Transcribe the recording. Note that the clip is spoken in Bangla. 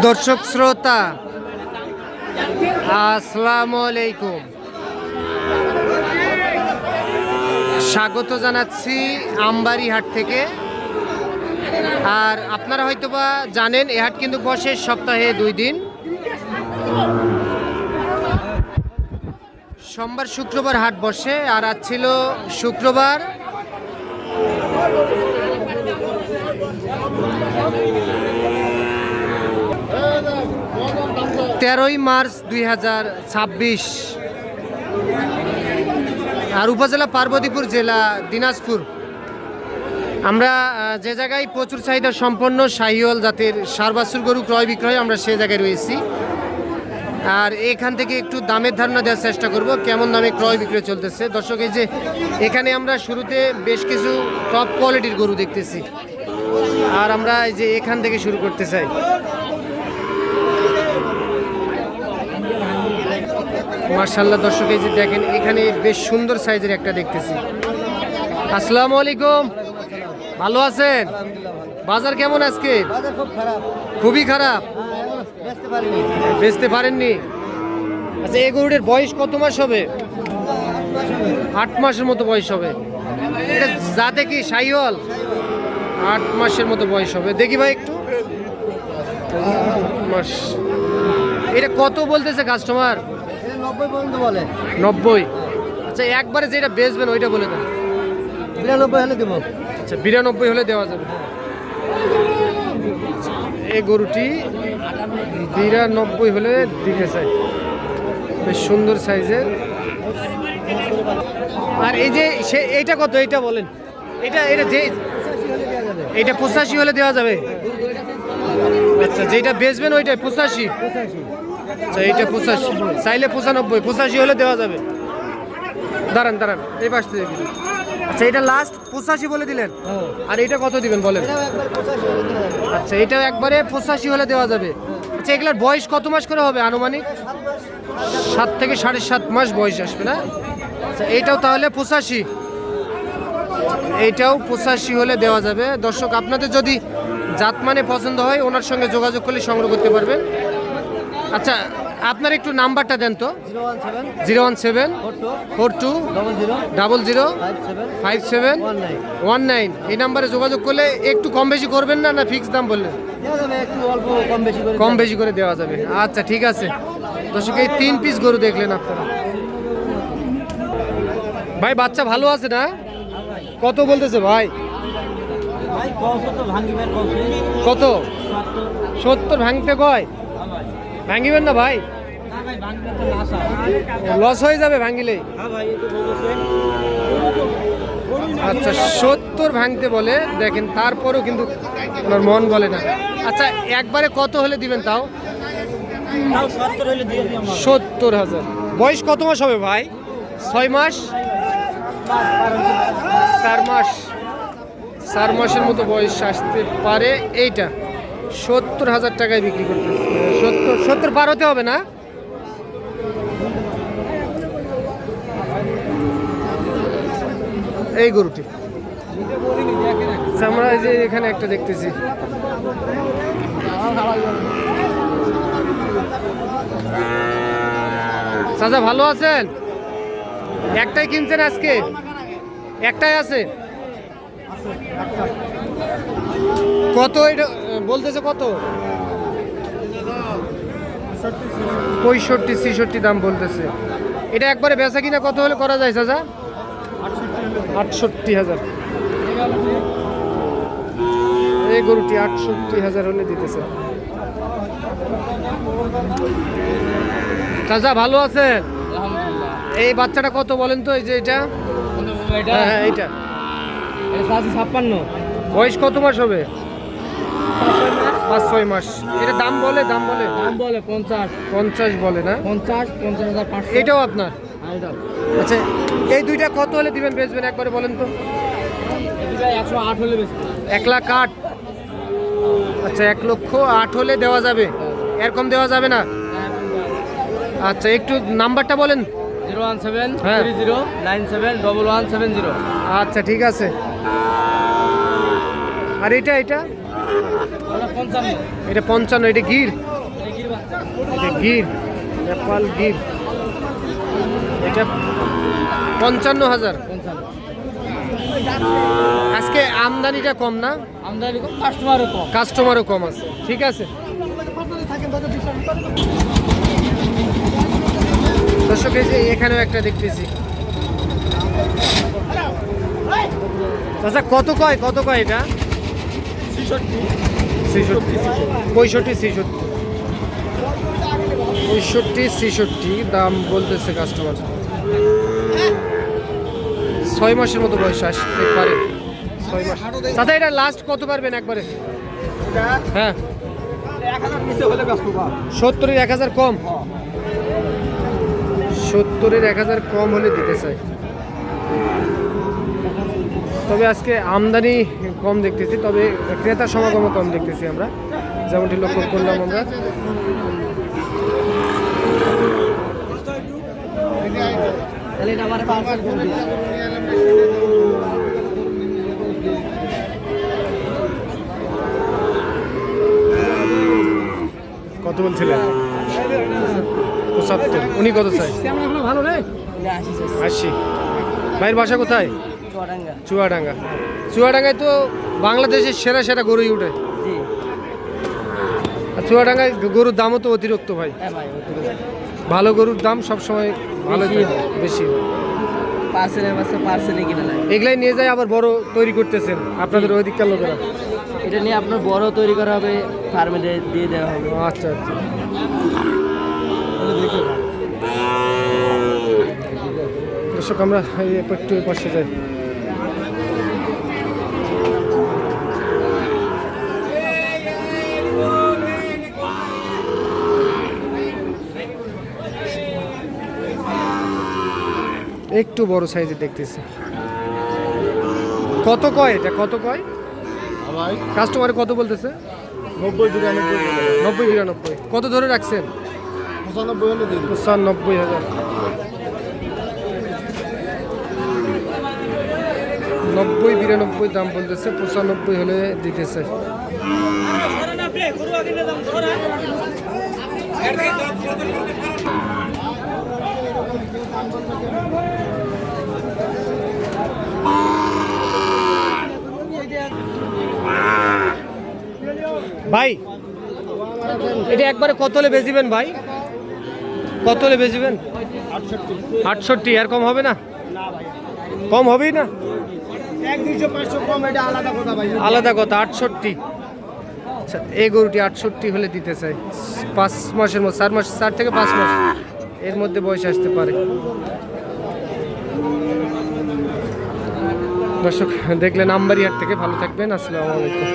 দর্শক শ্রোতা আসসালামু আলাইকুম, স্বাগত জানাচ্ছি আমবাড়ি হাট থেকে। আর আপনারা হয়তোবা জানেন এই হাট কিন্তু বসে সপ্তাহে 2 দিন, সোমবার শুক্রবার হাট বসে। আর আজ ছিল শুক্রবার। তেরোই মার্চ 2026। আর উপজেলা পার্বতীপুর, জেলা দিনাজপুর। আমরা যে জায়গায় প্রচুর চাহিদা সম্পন্ন শাহিওয়াল জাতের ষাঁড় বাছুর গরু ক্রয় বিক্রয়, আমরা সে জায়গায় রয়েছি। আর এখান থেকে একটু দামের ধারণা দেওয়ার চেষ্টা করব, কেমন দামে ক্রয় বিক্রয় চলতেছে। দর্শক, এই যে এখানে আমরা শুরুতে বেশ কিছু টপ কোয়ালিটির গরু দেখতেছি, আর আমরা এই যে এখান থেকে শুরু করতে চাই। মাশাআল্লাহ দর্শক, এই যে দেখেন এখানে বেশ সুন্দর সাইজের একটা দেখতেছি। আসসালামু আলাইকুম, ভালো আছেন? বাজার কেমন আজকে? খুবই খারাপ, বেচতে পারেননি। আচ্ছা, এই গরুটার বয়স কত মাস হবে? 8 মাসের মতো বয়স হবে। এটা যাতে কি শাহিওয়াল? 8 মাসের মতো বয়স হবে। দেখি ভাই একটু। মাস এটা কত বলতেছে কাস্টমার? 90 পর্যন্ত বলে। 90। আচ্ছা, একবারে যেটা বেচবেন ওইটা বলে দেন। 92 হলে দেবো। আচ্ছা, 92 হলে দেওয়া যাবে। এই গরুটি 92 হলে দিতে চাই, বেশ সুন্দর সাইজের। আর এই যে এইটা কত? এইটা বলেন। এটা যে এইটা 85 হলে দেওয়া যাবে। আচ্ছা, যেটা বেচবেন ওইটাই 85। আচ্ছা, এইটা 85, চাইলে 95, 85 হলে দেওয়া যাবে। দাঁড়ান দাঁড়ান, এই পাশ থেকে দিন। আচ্ছা, এটা লাস্ট 85 বলে দিলেন। আর এটা কত দিবেন বলেন? আচ্ছা, এটা একবারে 85 হলে দেওয়া যাবে। আচ্ছা, এগুলার বয়স কত মাস করে হবে আনুমানিক? 7 থেকে 7.5 মাস বয়স আসবে না? আচ্ছা, এইটাও তাহলে 85। এইটাও 85 হলে দেওয়া যাবে। দর্শক, আপনাদের যদি জাত মানে পছন্দ হয় ওনার সঙ্গে যোগাযোগ করলে সংগ্রহ করতে পারবেন। আচ্ছা, আপনার একটু নাম্বারটা দেন তো। 017 42 00 5719। এই নাম্বারে যোগাযোগ করলে একটু কম বেশি করবেন না? না ফিক্স দাম বললেন? কম বেশি করে দেওয়া যাবে। আচ্ছা, ঠিক আছে। দর্শক, এই 3 পিস গরু দেখলেন আপনারা। ভাই, বাচ্চা ভালো আছে না? কত বলতেছে ভাই? কত? 70 ভাঙতে কয়? ভাঙিবেন না ভাই? লস হয়ে যাবে ভাঙিলে। আচ্ছা, 70 ভাঙতে বলে, দেখেন তারপরও কিন্তু ওনার মন বলে না। আচ্ছা, একবারে কত হলে দিবেন তাও? 70,000। বয়স কত মাস হবে ভাই? 6 মাস? 4 মাস? 4 মাসের মতো বয়স আসতে পারে। এইটা 70,000 টাকায় বিক্রি করতেছে। 70 পার হতে হবে না? এই গরুটি আমরা এই যে এখানে একটা দেখতেছি। চাচা, ভালো আছেন? একটাই কিনছেন আজকে? একটাই আছে? কত এটা বলতেছে? কত? 65 66 দাম বলতেছে। এটা একবারে বেচা কিনা কত হলে করা যায় চাচা? 68,000। এই গরুটি 68,000 হলে দিতেছে। চাচা, ভালো আছেন? এই বাচ্চাটা কত বলেন তো? এই যে এটা, হ্যাঁ এইটা 56। বয়স কত মাস হবে? 5-6 মাস। এটা দাম বলে? দাম বলে 50 বলে না? 50,500। এটাও আপনার? আচ্ছা, এই দুইটা কত হলে দিবেন বেচবেন একবারে বলেন তো? 108 হলে বেচবেন। 1,08,000। আচ্ছা, 1,08,000 হলে দেওয়া যাবে, এরকম দেওয়া যাবে না? আচ্ছা, একটু নাম্বারটা বলেন। 01730971170। আচ্ছা, ঠিক আছে। আর এটা ওটা 55 এটা 55, এটা গির, এই গির বাচ্চা এটা গির, নেপাল গির, এটা 55,000। 55 আজকে আমদানিটা কম না, আমদানি কম, কাস্টমারও কম। কাস্টমারও কম আছে, ঠিক আছে। দর্শক এই যে এখানেও একটা দেখতেছি। আচ্ছা কত কয় এটা? 66, 65, 66 দাম বলতেছে কাস্টমার। 6 মাসের মতো বয়স আসতে পারে, 6 মাস। চাচা এটা লাস্ট কত পারবেন একবারে? হ্যাঁ 1000 নিচে হলে বেচবো বা 70-এর 1000 কম, 70-এর 1000 কম হলে দিতে চাই। তবে আজকে আমদানি কম দেখতেছি, তবে ক্রেতার সমাগমও কম দেখতেছি আমরা, যেমনটি লক্ষ্য করলাম আমরা। তাহলে এটা আমার পার্সেল করে দিন। কত বলছিলেন? 75। উনি কত চাই? ভালো রে 80। ভাইয়ের বাসা কোথায়? চুয়াডাঙ্গা। চুয়াডাঙ্গা। চুয়াডাঙ্গায় তো বাংলাদেশের সেরা গরুই উঠে। জি আর চুয়াডাঙ্গায় গরুর দামও তো অতিরিক্ত ভাই। হ্যাঁ ভাই ভালো গরুর দাম সবসময় ভালো বেশি থাকে, বেশি। পার্সেলের বাচ্চা পার্সেলে কিনা লাগে। এগুলাই নিয়ে যায় আবার বড় তৈরি করতেছেন আপনাদের ওইদিককার লোকেরা। এটা নিয়ে আপনার বড় তৈরি করা হবে, ফার্মে দিয়ে দেওয়া হবে। আচ্ছা আচ্ছা। দর্শক আমরা এই একটু পাশে যাই। একটু বড় সাইজের দেখতেছি। কত কয় এটা? কত কয় কাস্টমারে? কত বলতেছে? 90-92। কত ধরে রাখছেন? 95,000। 90-92 দাম বলতেছে, 95 হলে দিতেছে। ভাই এটা একবারে কত হলে বেচবেন ভাই? কত হলে বেচবেন? 68। আর কম হবে না? কম হবেই না, 1-200-500 কম, এটা আলাদা কথা ভাই। আলাদা কথা। 68। আচ্ছা এই গরুটি 68 হলে দিতে চাই। 5 মাসের মধ্যে, 4 থেকে 5 মাস এর মধ্যে বয়স আসতে পারে। দর্শক দেখলেন আমবাড়িহাট থেকে। ভালো থাকবেন, আসসালামু আলাইকুম।